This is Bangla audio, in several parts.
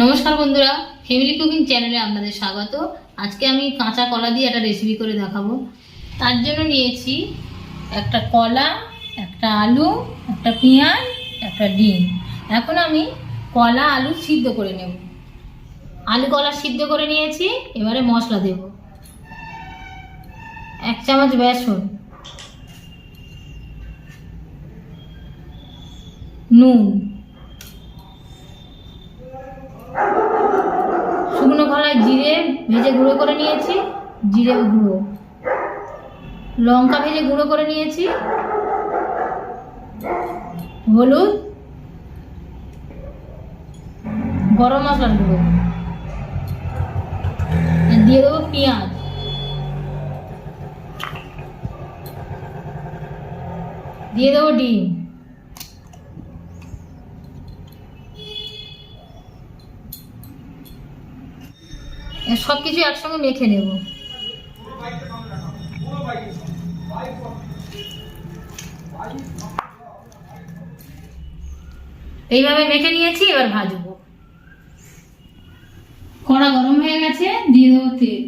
নমস্কার বন্ধুরা, ফ্যামিলি কুকিং চ্যানেলে আপনাদের স্বাগত। আজকে আমি কাঁচা কলা দিয়ে একটা রেসিপি করে দেখাবো। তার জন্য নিয়েছি একটা কলা, একটা আলু, একটা পেঁয়াজ, একটা ডিম। এখন আমি কলা আলু সিদ্ধ করে নেব। আলু কলা সিদ্ধ করে নিয়েছি। এবারে মশলা দেব। 1 চামচ বেসন, নুন, শুকনো খোলায় জিরে ভেজে গুঁড়ো করে নিয়েছি, জিরে গুঁড়ো, লঙ্কা ভেজে গুঁড়ো করে নিয়েছি, হলুদ, গরম মশলার গুঁড়ো, দিয়ে দেবো পেঁয়াজ, দিয়ে দেবো ডিম, সব কিছু একসঙ্গে মেখে নেব। এইভাবে মেখে নিয়েছি, এবার ভাজবো। কড়া গরম হয়ে গেছে, দিয়ে দেবো তেল।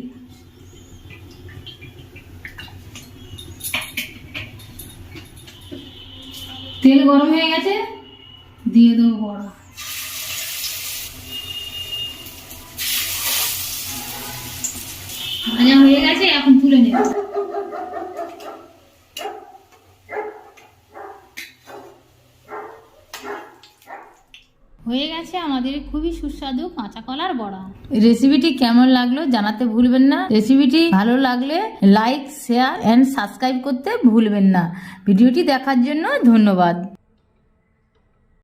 তেল গরম হয়ে গেছে, দিয়ে দেবো বড়া। ভাজা হয়ে গেছে, এখন তুলে নেব। হয়ে গেছে আমাদের খুবই সুস্বাদু কাঁচা কলার বড়া। রেসিপিটি কেমন লাগলো জানাতে ভুলবেন না। রেসিপিটি ভালো লাগলে লাইক, শেয়ার এন্ড সাবস্ক্রাইব করতে ভুলবেন না। ভিডিওটি দেখার জন্য ধন্যবাদ।